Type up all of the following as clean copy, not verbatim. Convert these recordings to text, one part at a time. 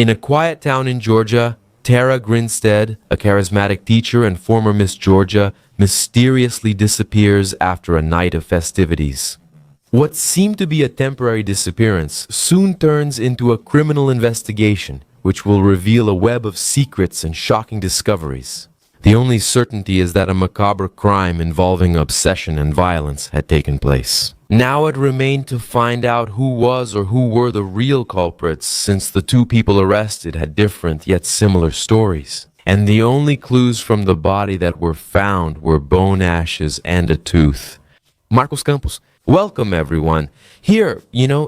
In a quiet town in Georgia, Tara Grinstead, a charismatic teacher and former Miss Georgia, mysteriously disappears after a night of festivities. What seemed to be a temporary disappearance soon turns into a criminal investigation, which will reveal a web of secrets and shocking discoveries. The only certainty is that a macabre crime involving obsession and violence had taken place. Now it remained to find out who was or who were the real culprits, since the two people arrested had different yet similar stories. And the only clues from the body that were found were bone ashes and a tooth. Marcos Campos, welcome everyone. Here,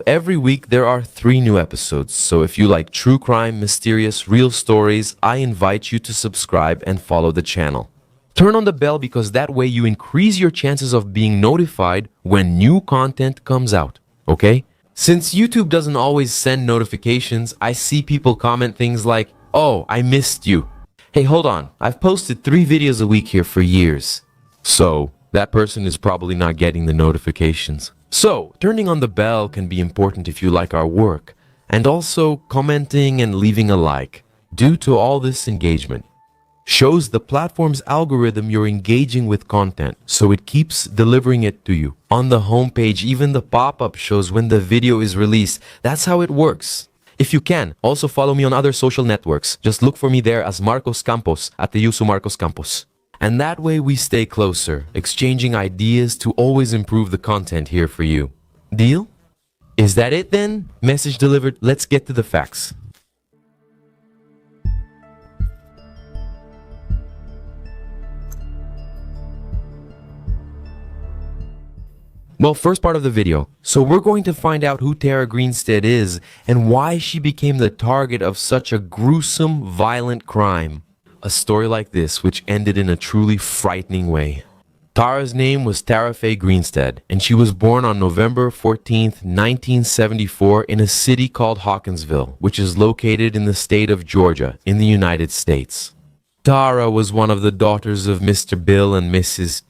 every week there are 3 new episodes, so if you like true crime, mysterious, real stories, I invite you to subscribe and follow the channel. Turn on the bell because that way you increase your chances of being notified when new content comes out, okay? Since YouTube doesn't always send notifications, I see people comment things like, "Oh, I missed you." Hey, hold on, I've posted 3 videos a week here for years. So, that person is probably not getting the notifications. So, turning on the bell can be important if you like our work, and also commenting and leaving a like. Due to all this engagement, shows the platform's algorithm you're engaging with content, so it keeps delivering it to you. On the homepage, even the pop-up shows when the video is released. That's how it works. If you can, also follow me on other social networks. Just look for me there as Marcos Campos at the Yusu Marcos Campos. And that way we stay closer, exchanging ideas to always improve the content here for you. Deal? Is that it then? Message delivered. Let's get to the facts. Well, first part of the video. So we're going to find out who Tara Grinstead is and why she became the target of such a gruesome, violent crime. A story like this which ended in a truly frightening way. Tara's name was Tara Faye Grinstead, and she was born on November 14th, 1974 in a city called Hawkinsville, which is located in the state of Georgia in the United States. Tara was one of the daughters of Mr. Bill and Mrs.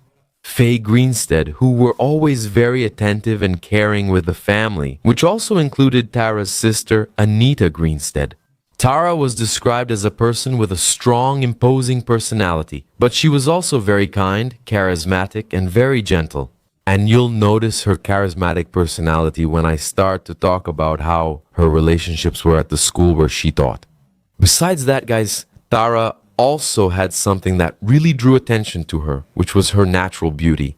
Faye Grinstead, who were always very attentive and caring with the family, which also included Tara's sister, Anita Grinstead. Tara was described as a person with a strong, imposing personality, but she was also very kind, charismatic, and very gentle. And you'll notice her charismatic personality when I start to talk about how her relationships were at the school where she taught. Besides that, guys, Tara also had something that really drew attention to her, which was her natural beauty.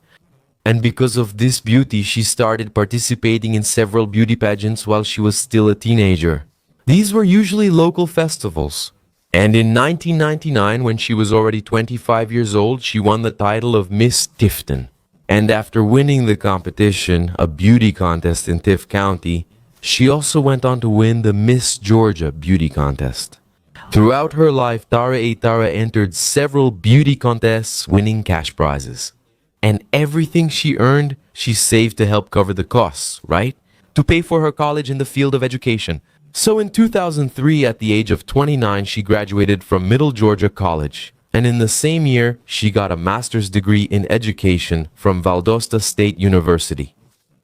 And because of this beauty, she started participating in several beauty pageants while she was still a teenager. These were usually local festivals. And in 1999, when she was already 25 years old, she won the title of Miss Tifton. And after winning the competition, a beauty contest in Tift County, she also went on to win the Miss Georgia beauty contest. Throughout her life, Tara entered several beauty contests, winning cash prizes. And everything she earned, she saved to help cover the costs, right? To pay for her college in the field of education. So in 2003, at the age of 29, she graduated from Middle Georgia College. And in the same year, she got a master's degree in education from Valdosta State University.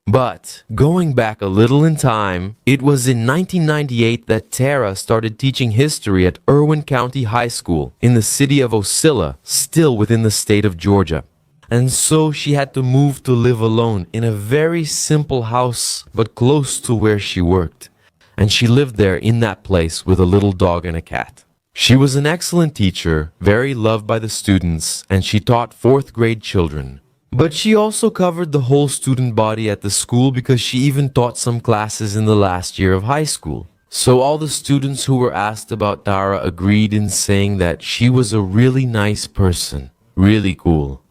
But going back a little in time, it was in 1998 that Tara started teaching history at Irwin County High School in the city of Ocilla, still within the state of Georgia. And so she had to move to live alone in a very simple house, but close to where she worked. And she lived there in that place with a little dog and a cat. She was an excellent teacher, very loved by the students, and she taught 4th grade children. But she also covered the whole student body at the school because she even taught some classes in the last year of high school. So all the students who were asked about Tara agreed in saying that she was a really nice person, really cool.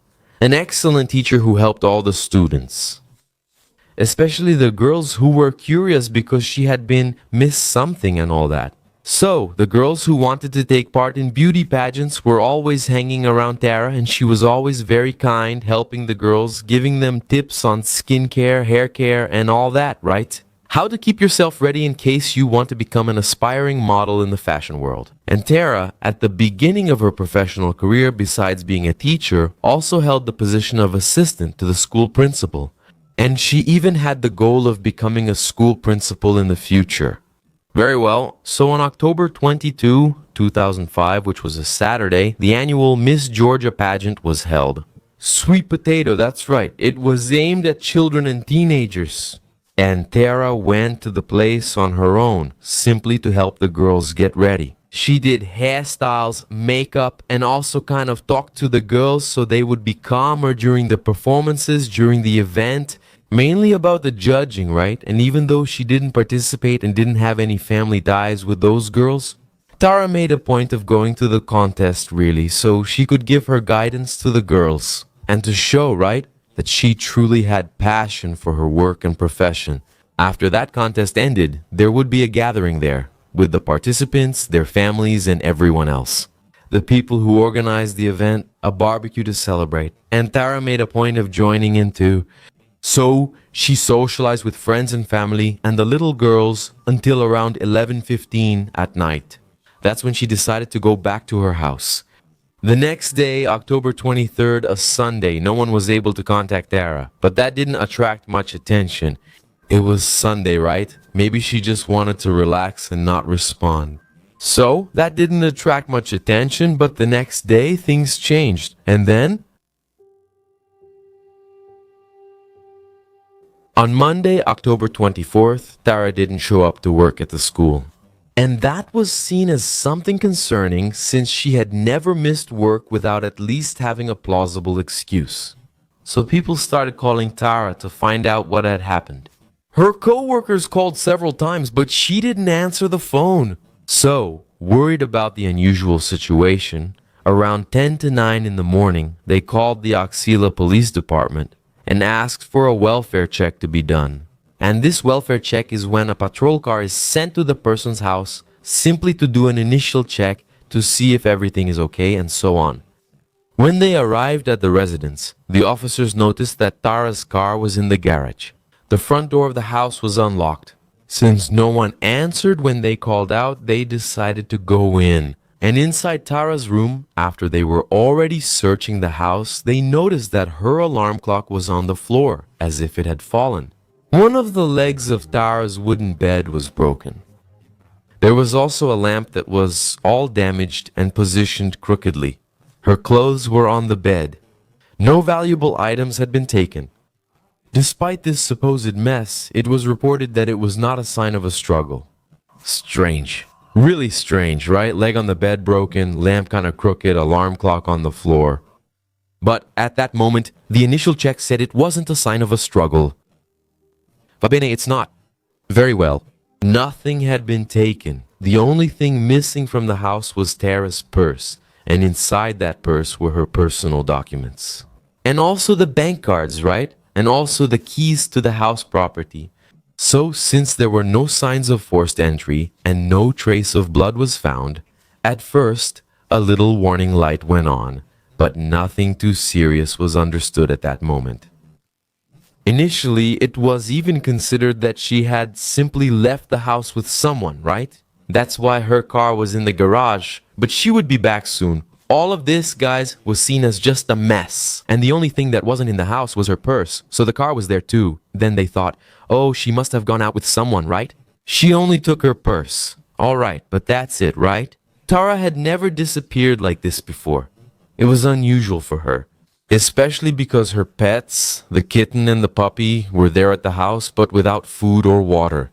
An excellent teacher who helped all the students. Especially the girls who were curious because she had been Miss Something and all that. So, the girls who wanted to take part in beauty pageants were always hanging around Tara, and she was always very kind, helping the girls, giving them tips on skincare, hair care, and all that, right? How to keep yourself ready in case you want to become an aspiring model in the fashion world. And Tara, at the beginning of her professional career, besides being a teacher, also held the position of assistant to the school principal. And she even had the goal of becoming a school principal in the future. Very well. So on October 22, 2005, which was a Saturday, the annual Miss Georgia pageant was held. Sweet potato, that's right. It was aimed at children and teenagers. And Tara went to the place on her own, simply to help the girls get ready. She did hairstyles, makeup, and also kind of talked to the girls so they would be calmer during the performances, during the event. Mainly about the judging, right? And even though she didn't participate and didn't have any family ties with those girls, Tara made a point of going to the contest really so she could give her guidance to the girls and to show, right, that she truly had passion for her work and profession. After that contest ended, there would be a gathering there with the participants, their families, and everyone else. The people who organized the event, a barbecue to celebrate, and Tara made a point of joining in too. So she socialized with friends and family and the little girls until around 11:15 at night. That's when she decided to go back to her house. The next day, October 23rd, a Sunday, no one was able to contact Tara, but that didn't attract much attention. It was Sunday, right? Maybe she just wanted to relax and not respond. So that didn't attract much attention, but the next day things changed. And then on Monday, October 24th, Tara didn't show up to work at the school. And that was seen as something concerning since she had never missed work without at least having a plausible excuse. So people started calling Tara to find out what had happened. Her co-workers called several times, but she didn't answer the phone. So, worried about the unusual situation, around 10 to 9 in the morning, they called the Oxila Police Department and asked for a welfare check to be done. And this welfare check is when a patrol car is sent to the person's house simply to do an initial check to see if everything is okay and so on. When they arrived at the residence, the officers noticed that Tara's car was in the garage. The front door of the house was unlocked. Since no one answered when they called out, they decided to go in. And inside Tara's room, after they were already searching the house, they noticed that her alarm clock was on the floor, as if it had fallen. One of the legs of Tara's wooden bed was broken. There was also a lamp that was all damaged and positioned crookedly. Her clothes were on the bed. No valuable items had been taken. Despite this supposed mess, it was reported that it was not a sign of a struggle. Strange. Really strange, right? Leg on the bed broken, lamp kind of crooked, alarm clock on the floor. But at that moment, the initial check said it wasn't a sign of a struggle. Va bene, it's not. Very well. Nothing had been taken. The only thing missing from the house was Tara's purse, and inside that purse were her personal documents. And also the bank cards, right? And also the keys to the house property. So, since there were no signs of forced entry and no trace of blood was found, at first, a little warning light went on, but nothing too serious was understood at that moment. Initially, it was even considered that she had simply left the house with someone, right? That's why her car was in the garage, but she would be back soon. All of this, guys, was seen as just a mess. And the only thing that wasn't in the house was her purse, so the car was there too. Then they thought, oh, she must have gone out with someone, right? She only took her purse. All right, but that's it, right? Tara had never disappeared like this before. It was unusual for her, especially because her pets, the kitten and the puppy, were there at the house, but without food or water.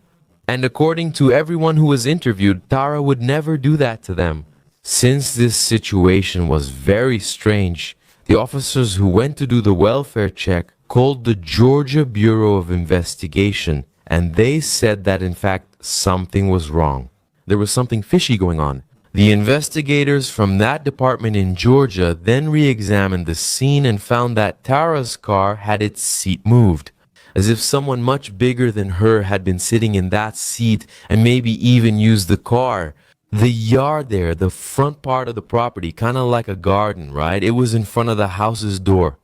And according to everyone who was interviewed, Tara would never do that to them. Since this situation was very strange, the officers who went to do the welfare check called the Georgia Bureau of Investigation, and they said that in fact something was wrong. There was something fishy going on. The investigators from that department in Georgia then re-examined the scene and found that Tara's car had its seat moved, as if someone much bigger than her had been sitting in that seat and maybe even used the car. The yard there, the front part of the property, kind of like a garden, right? It was in front of the house's door.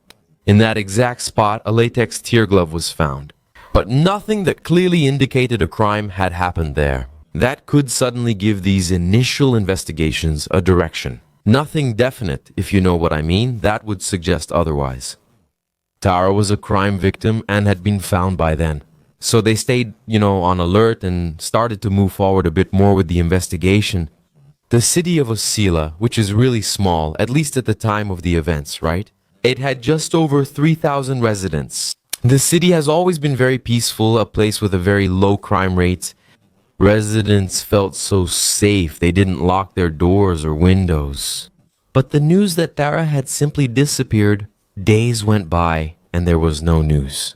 In that exact spot, a latex tear glove was found. But nothing that clearly indicated a crime had happened there. That could suddenly give these initial investigations a direction. Nothing definite, if you know what I mean, that would suggest otherwise. Tara was a crime victim and had been found by then. So they stayed, on alert and started to move forward a bit more with the investigation. The city of Osceola, which is really small, at least at the time of the events, right? It had just over 3,000 residents. The city has always been very peaceful, a place with a very low crime rate. Residents felt so safe they didn't lock their doors or windows. But the news that Tara had simply disappeared, days went by and there was no news.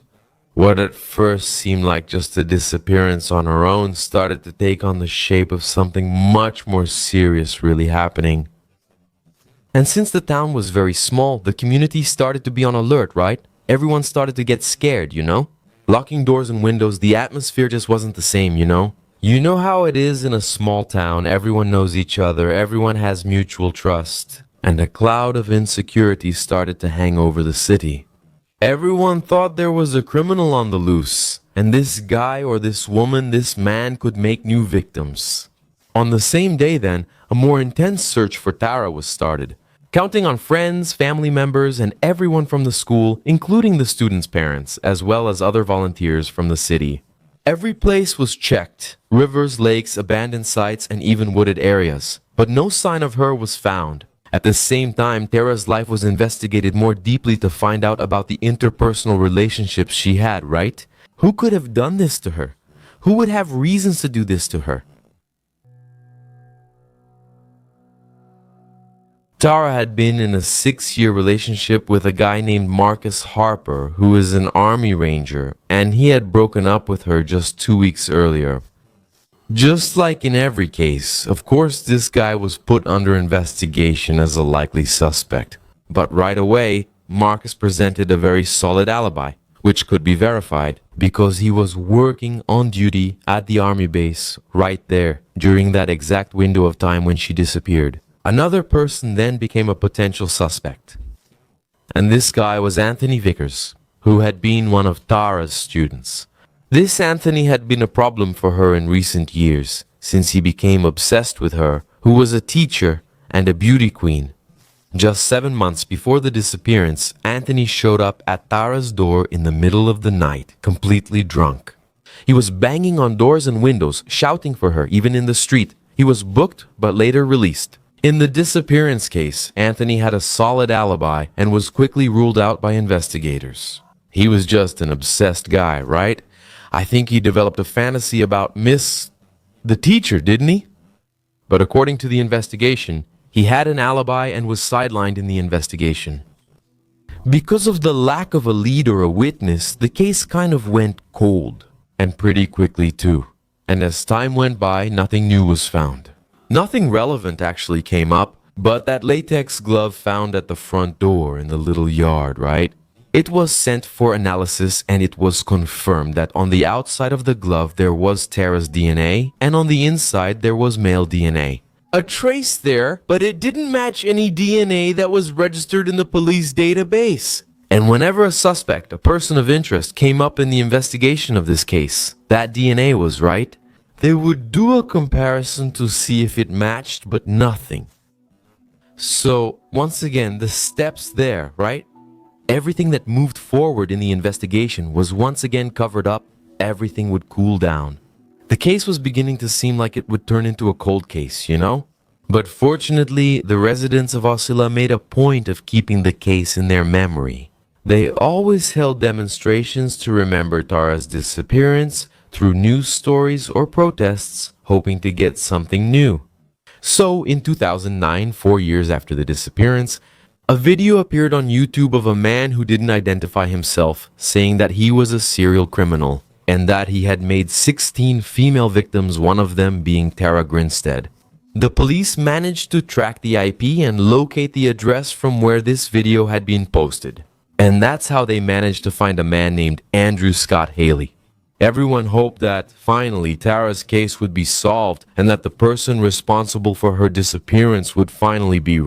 What at first seemed like just a disappearance on her own started to take on the shape of something much more serious really happening. And since the town was very small, the community started to be on alert, right? Everyone started to get scared, Locking doors and windows, the atmosphere just wasn't the same, You know how it is in a small town, everyone knows each other, everyone has mutual trust. And a cloud of insecurity started to hang over the city. Everyone thought there was a criminal on the loose, and this guy or this woman, this man could make new victims. On the same day then, a more intense search for Tara was started, counting on friends, family members, and everyone from the school, including the students' parents, as well as other volunteers from the city. Every place was checked, rivers, lakes, abandoned sites, and even wooded areas, but no sign of her was found. At the same time, Tara's life was investigated more deeply to find out about the interpersonal relationships she had, right? Who could have done this to her? Who would have reasons to do this to her? Tara had been in a 6-year relationship with a guy named Marcus Harper, who is an army ranger, and he had broken up with her just 2 weeks earlier. Just like in every case, of course this guy was put under investigation as a likely suspect. But right away, Marcus presented a very solid alibi, which could be verified, because he was working on duty at the army base right there during that exact window of time when she disappeared. Another person then became a potential suspect. And this guy was Anthony Vickers, who had been one of Tara's students. This Anthony had been a problem for her in recent years, since he became obsessed with her, who was a teacher and a beauty queen. Just 7 months before the disappearance, Anthony showed up at Tara's door in the middle of the night, completely drunk. He was banging on doors and windows, shouting for her, even in the street. He was booked, but later released. In the disappearance case, Anthony had a solid alibi and was quickly ruled out by investigators. He was just an obsessed guy, right? I think he developed a fantasy about the teacher, didn't he? But according to the investigation, he had an alibi and was sidelined in the investigation. Because of the lack of a lead or a witness, the case kind of went cold, and pretty quickly too. And as time went by, nothing new was found. Nothing relevant actually came up, but that latex glove found at the front door in the little yard, right? It was sent for analysis and it was confirmed that on the outside of the glove there was Tara's DNA and on the inside there was male DNA. A trace there, but it didn't match any DNA that was registered in the police database. And whenever a suspect, a person of interest, came up in the investigation of this case, that DNA was right. They would do a comparison to see if it matched, but nothing. So, once again, the steps there, right? Everything that moved forward in the investigation was once again covered up. Everything would cool down. The case was beginning to seem like it would turn into a cold case, But fortunately, the residents of Osceola made a point of keeping the case in their memory. They always held demonstrations to remember Tara's disappearance through news stories or protests, hoping to get something new. So, in 2009, 4 years after the disappearance, a video appeared on YouTube of a man who didn't identify himself, saying that he was a serial criminal and that he had made 16 female victims, one of them being Tara Grinstead. The police managed to track the IP and locate the address from where this video had been posted. And that's how they managed to find a man named Andrew Scott Haley. Everyone hoped that, finally, Tara's case would be solved and that the person responsible for her disappearance would finally be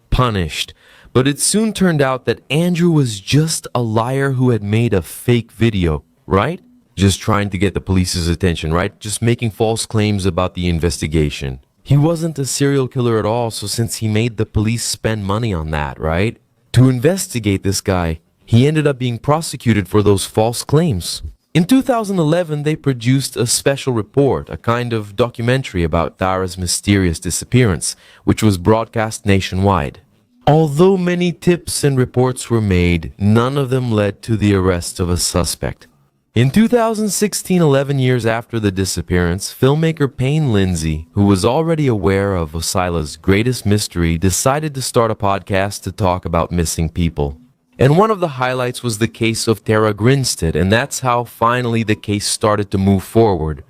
punished. But it soon turned out that Andrew was just a liar who had made a fake video, right? Just trying to get the police's attention, right? Just making false claims about the investigation. He wasn't a serial killer at all, so since he made the police spend money on that, right? To investigate this guy, he ended up being prosecuted for those false claims. In 2011, they produced a special report, a kind of documentary about Tara's mysterious disappearance, which was broadcast nationwide. Although many tips and reports were made, none of them led to the arrest of a suspect. In 2016, 11 years after the disappearance, filmmaker Payne Lindsay, who was already aware of Osila's greatest mystery, decided to start a podcast to talk about missing people. And one of the highlights was the case of Tara Grinstead, and that's how finally the case started to move forward.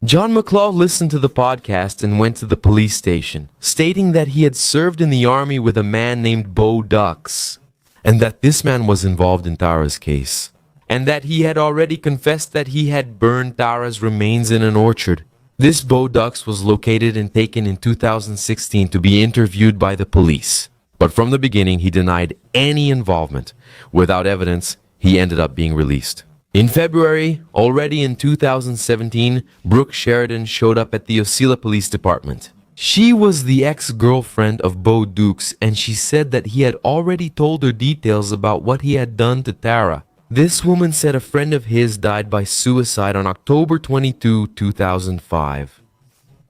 John McClaw listened to the podcast and went to the police station, stating that he had served in the army with a man named Bo Dux, and that this man was involved in Tara's case, and that he had already confessed that he had burned Tara's remains in an orchard. This Bo Dux was located and taken in 2016 to be interviewed by the police. But from the beginning, he denied any involvement. Without evidence, he ended up being released. In February, already in 2017, Brooke Sheridan showed up at the Osceola Police Department. She was the ex-girlfriend of Bo Dukes, and she said that he had already told her details about what he had done to Tara. This woman said a friend of his died by suicide on October 22, 2005.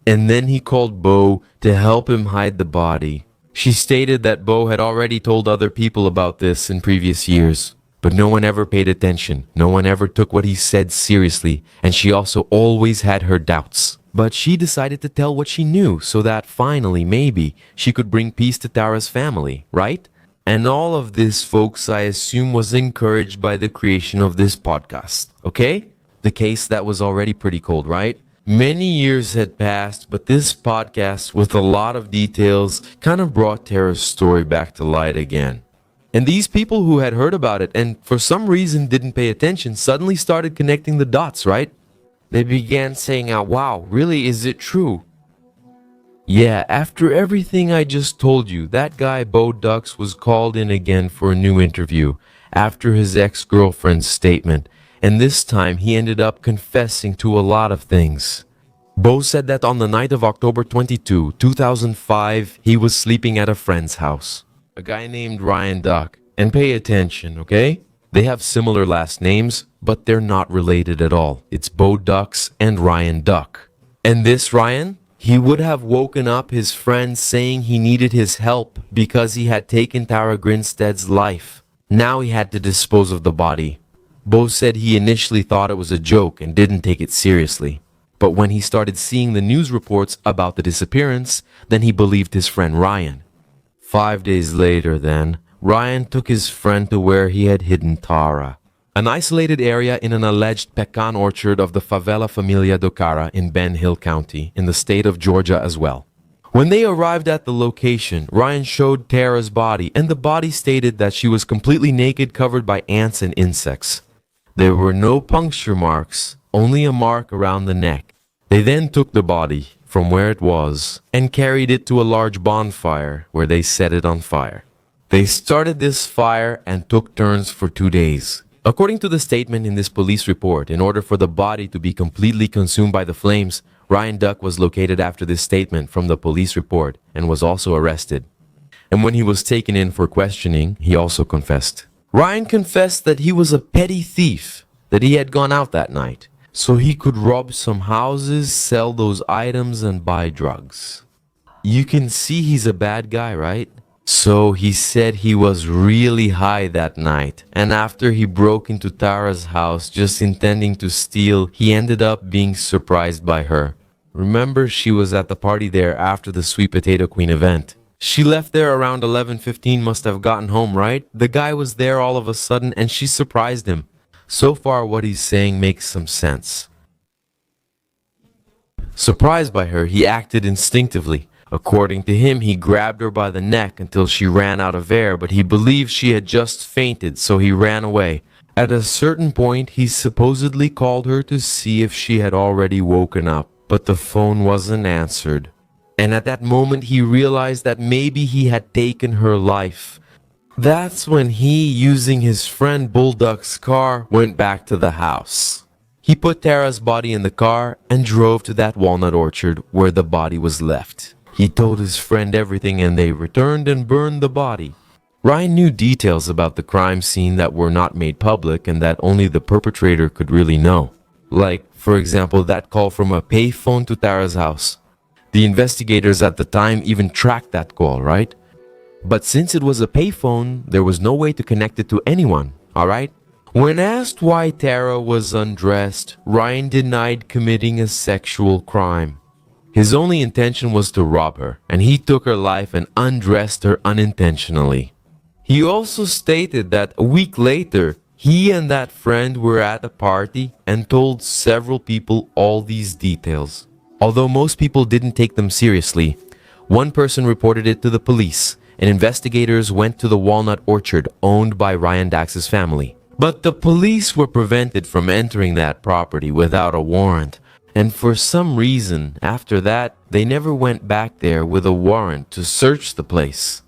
And then he called Bo to help him hide the body. She stated that Bo had already told other people about this in previous years, but no one ever paid attention. No one ever took what he said seriously, and she also always had her doubts. But she decided to tell what she knew so that finally, maybe, she could bring peace to Tara's family, right? And all of this, folks, I assume was encouraged by the creation of this podcast, okay? The case that was already pretty cold, right? Many years had passed, but this podcast, with a lot of details, kind of brought Tara's story back to light again. And these people who had heard about it and for some reason didn't pay attention suddenly started connecting the dots, right? They began saying out, wow, really, is it true? Yeah, after everything I just told you, that guy Bo Dux was called in again for a new interview after his ex-girlfriend's statement. And this time, he ended up confessing to a lot of things. Bo said that on the night of October 22, 2005, he was sleeping at a friend's house. A guy named Ryan Duck. And pay attention, okay? They have similar last names, but they're not related at all. It's Bo Dux and Ryan Duck. And this Ryan, he would have woken up his friend saying he needed his help because he had taken Tara Grinstead's life. Now he had to dispose of the body. Bo said he initially thought it was a joke and didn't take it seriously. But when he started seeing the news reports about the disappearance, then he believed his friend Ryan. 5 days later then, Ryan took his friend to where he had hidden Tara, an isolated area in an alleged pecan orchard of the favela Familia do Cara in Ben Hill County, in the state of Georgia as well. When they arrived at the location, Ryan showed Tara's body, and the body stated that she was completely naked, covered by ants and insects. There were no puncture marks, only a mark around the neck. They then took the body from where it was and carried it to a large bonfire where they set it on fire. They started this fire and took turns for 2 days. According to the statement in this police report, in order for the body to be completely consumed by the flames, Ryan Duck was located after this statement from the police report and was also arrested. And when he was taken in for questioning, he also confessed. Ryan confessed that he was a petty thief, that he had gone out that night, so he could rob some houses, sell those items, and buy drugs. You can see he's a bad guy, right? So he said he was really high that night, and after he broke into Tara's house just intending to steal, he ended up being surprised by her. Remember, she was at the party there after the Sweet Potato Queen event. She left there around 11:15, must have gotten home, right? The guy was there all of a sudden and she surprised him. So far what he's saying makes some sense. Surprised by her, he acted instinctively. According to him, he grabbed her by the neck until she ran out of air, but he believed she had just fainted, so he ran away. At a certain point, he supposedly called her to see if she had already woken up, but the phone wasn't answered. And at that moment, he realized that maybe he had taken her life. That's when he, using his friend Bulldog's car, went back to the house. He put Tara's body in the car and drove to that walnut orchard where the body was left. He told his friend everything and they returned and burned the body. Ryan knew details about the crime scene that were not made public and that only the perpetrator could really know. Like, for example, that call from a payphone to Tara's house. The investigators at the time even tracked that call, right? But since it was a payphone, there was no way to connect it to anyone, alright? When asked why Tara was undressed, Ryan denied committing a sexual crime. His only intention was to rob her, and he took her life and undressed her unintentionally. He also stated that a week later, he and that friend were at a party and told several people all these details. Although most people didn't take them seriously, one person reported it to the police, and investigators went to the walnut orchard owned by Ryan Dax's family. But the police were prevented from entering that property without a warrant, and for some reason, after that, they never went back there with a warrant to search the place.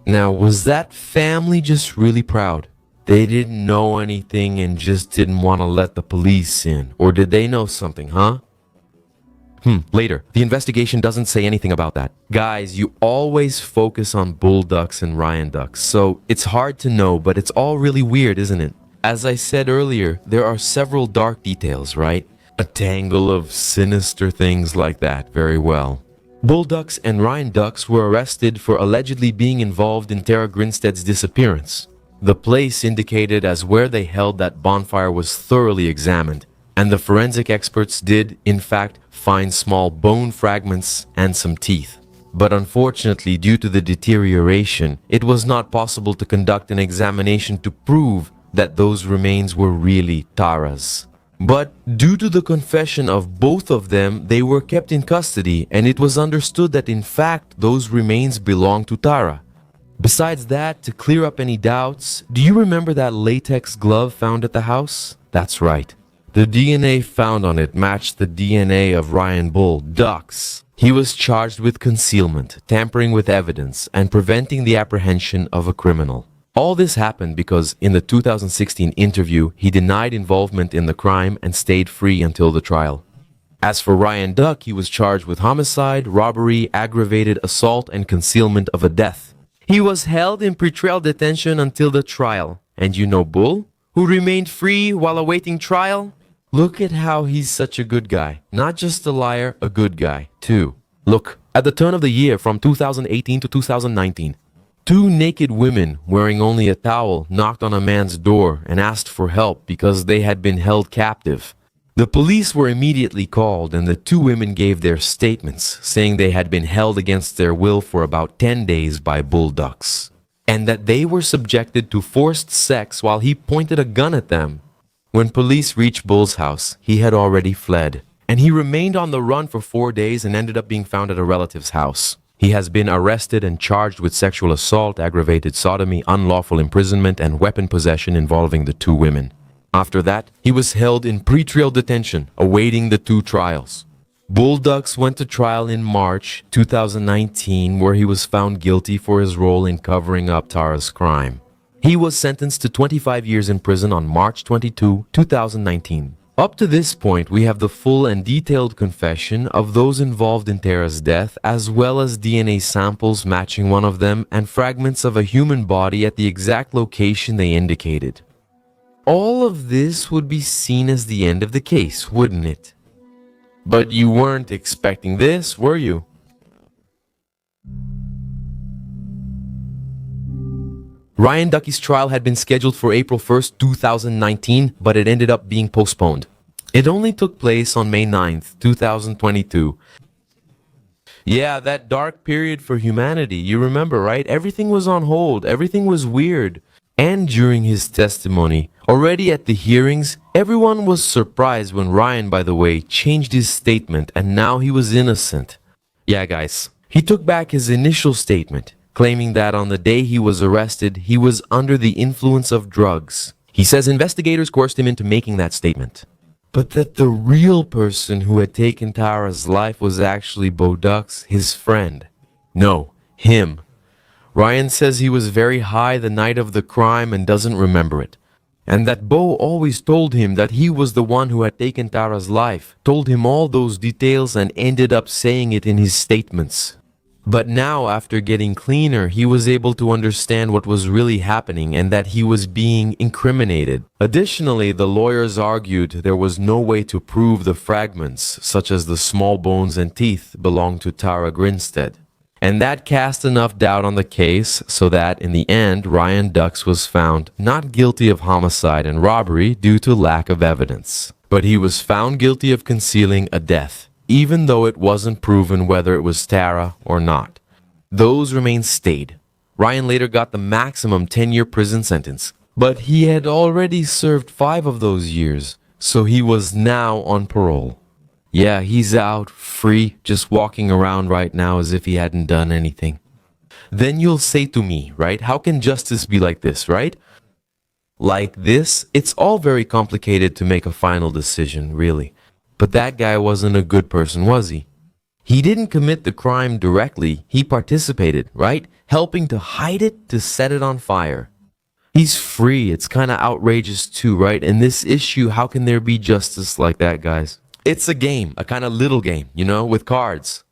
Now, was that family just really proud? They didn't know anything and just didn't want to let the police in, or did they know something, huh? Later. The investigation doesn't say anything about that. Guys, you always focus on Bull Ducks and Ryan Ducks, so it's hard to know, but it's all really weird, isn't it? As I said earlier, there are several dark details, right? A tangle of sinister things like that, very well. Bull Ducks and Ryan Ducks were arrested for allegedly being involved in Tara Grinstead's disappearance. The place indicated as where they held that bonfire was thoroughly examined, and the forensic experts did, in fact, find small bone fragments and some teeth. But unfortunately, due to the deterioration, it was not possible to conduct an examination to prove that those remains were really Tara's. But due to the confession of both of them, they were kept in custody, and it was understood that in fact those remains belonged to Tara. Besides that, to clear up any doubts, do you remember that latex glove found at the house? That's right. The DNA found on it matched the DNA of Ryan Bull Ducks. He was charged with concealment, tampering with evidence, and preventing the apprehension of a criminal. All this happened because in the 2016 interview, he denied involvement in the crime and stayed free until the trial. As for Ryan Duck, he was charged with homicide, robbery, aggravated assault, and concealment of a death. He was held in pretrial detention until the trial. And you know Bull, who remained free while awaiting trial? Look at how he's such a good guy. Not just a liar, a good guy, too. Look, at the turn of the year from 2018 to 2019, two naked women wearing only a towel knocked on a man's door and asked for help because they had been held captive. The police were immediately called and the two women gave their statements, saying they had been held against their will for about 10 days by Bull Ducks, and that they were subjected to forced sex while he pointed a gun at them. When police reached Bull's house, he had already fled, and he remained on the run for 4 days and ended up being found at a relative's house. He has been arrested and charged with sexual assault, aggravated sodomy, unlawful imprisonment, and weapon possession involving the two women. After that, he was held in pretrial detention, awaiting the two trials. Bull Ducks went to trial in March 2019, where he was found guilty for his role in covering up Tara's crime. He was sentenced to 25 years in prison on March 22, 2019. Up to this point, we have the full and detailed confession of those involved in Tara's death, as well as DNA samples matching one of them and fragments of a human body at the exact location they indicated. All of this would be seen as the end of the case, wouldn't it? But you weren't expecting this, were you? Ryan Ducky's trial had been scheduled for April 1st, 2019, but it ended up being postponed. It only took place on May 9th, 2022. Yeah, that dark period for humanity, you remember, right? Everything was on hold, everything was weird. And during his testimony, already at the hearings, everyone was surprised when Ryan, by the way, changed his statement and now he was innocent. Yeah, guys, he took back his initial statement, claiming that on the day he was arrested, he was under the influence of drugs. He says investigators coerced him into making that statement. But that the real person who had taken Tara's life was actually Bo Ducks, his friend. No, him. Ryan says he was very high the night of the crime and doesn't remember it. And that Bo always told him that he was the one who had taken Tara's life, told him all those details and ended up saying it in his statements. But now, after getting cleaner, he was able to understand what was really happening and that he was being incriminated. Additionally, the lawyers argued there was no way to prove the fragments, such as the small bones and teeth, belonged to Tara Grinstead. And that cast enough doubt on the case so that, in the end, Ryan Dux was found not guilty of homicide and robbery due to lack of evidence. But he was found guilty of concealing a death, even though it wasn't proven whether it was Tara or not. Those remains stayed. Ryan later got the maximum 10-year prison sentence, but he had already served 5 of those years, so he was now on parole. Yeah, he's out, free, just walking around right now as if he hadn't done anything. Then you'll say to me, right, how can justice be like this, right? Like this, it's all very complicated to make a final decision, really. But that guy wasn't a good person, was he? He didn't commit the crime directly, he participated, right? Helping to hide it, to set it on fire. He's free, it's kind of outrageous too, right? In this issue, how can there be justice like that, guys? It's a game, a kind of little game, you know, with cards.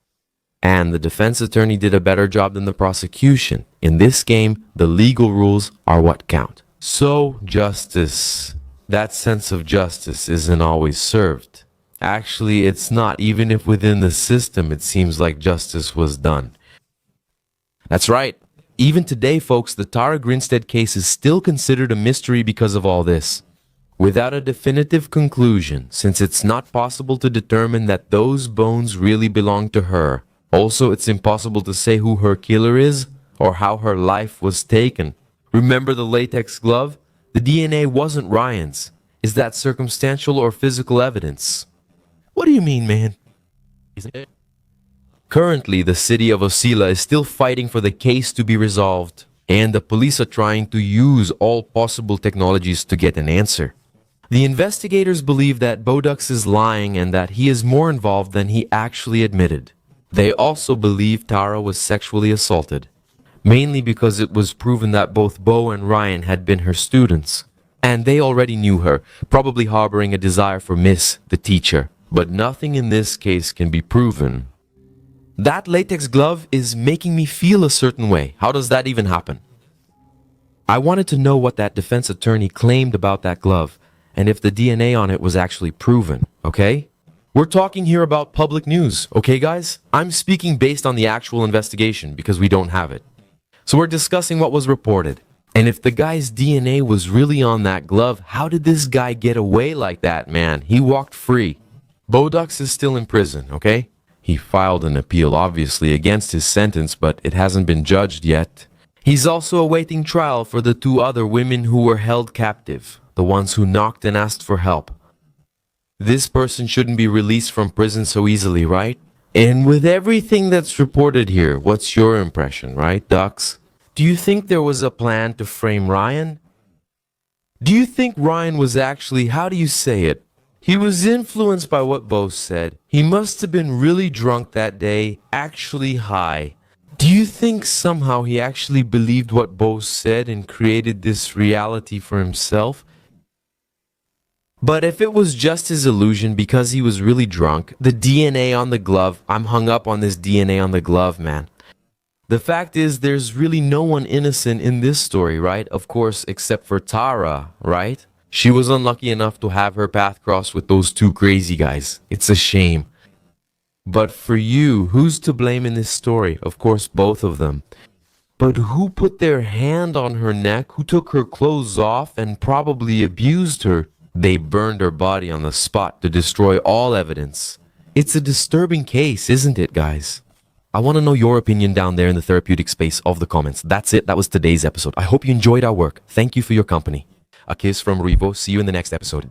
And the defense attorney did a better job than the prosecution. In this game, the legal rules are what count. So, justice. That sense of justice isn't always served. Actually, it's not, even if within the system it seems like justice was done. That's right. Even today, folks, the Tara Grinstead case is still considered a mystery because of all this. Without a definitive conclusion, since it's not possible to determine that those bones really belong to her. Also, it's impossible to say who her killer is or how her life was taken. Remember the latex glove? The DNA wasn't Ryan's. Is that circumstantial or physical evidence? What do you mean, man? Currently, the city of Osceola is still fighting for the case to be resolved, and the police are trying to use all possible technologies to get an answer. The investigators believe that Bodux is lying and that he is more involved than he actually admitted. They also believe Tara was sexually assaulted, mainly because it was proven that both Bo and Ryan had been her students, and they already knew her, probably harboring a desire for Miss, the teacher. But nothing in this case can be proven. That latex glove is making me feel a certain way. How does that even happen? I wanted to know what that defense attorney claimed about that glove, and if the DNA on it was actually proven, okay? We're talking here about public news, okay guys? I'm speaking based on the actual investigation because we don't have it. So we're discussing what was reported. And if the guy's DNA was really on that glove, how did this guy get away like that, man? He walked free. Bodux is still in prison, okay? He filed an appeal, obviously, against his sentence, but it hasn't been judged yet. He's also awaiting trial for the 2 other women who were held captive, the ones who knocked and asked for help. This person shouldn't be released from prison so easily, right? And with everything that's reported here, what's your impression, right, Dux? Do you think there was a plan to frame Ryan? Do you think Ryan was actually, how do you say it? He was influenced by what Bo said. He must have been really drunk that day, actually high. Do you think somehow he actually believed what Bo said and created this reality for himself? But if it was just his illusion because he was really drunk, the DNA on the glove, I'm hung up on this DNA on the glove, man. The fact is, there's really no one innocent in this story, right? Of course, except for Tara, right? She was unlucky enough to have her path crossed with those 2 crazy guys. It's a shame. But for you, who's to blame in this story? Of course, both of them. But who put their hand on her neck? Who took her clothes off and probably abused her? They burned her body on the spot to destroy all evidence. It's a disturbing case, isn't it, guys? I want to know your opinion down there in the therapeutic space of the comments. That's it. That was today's episode. I hope you enjoyed our work. Thank you for your company. A kiss from Rivo. See you in the next episode.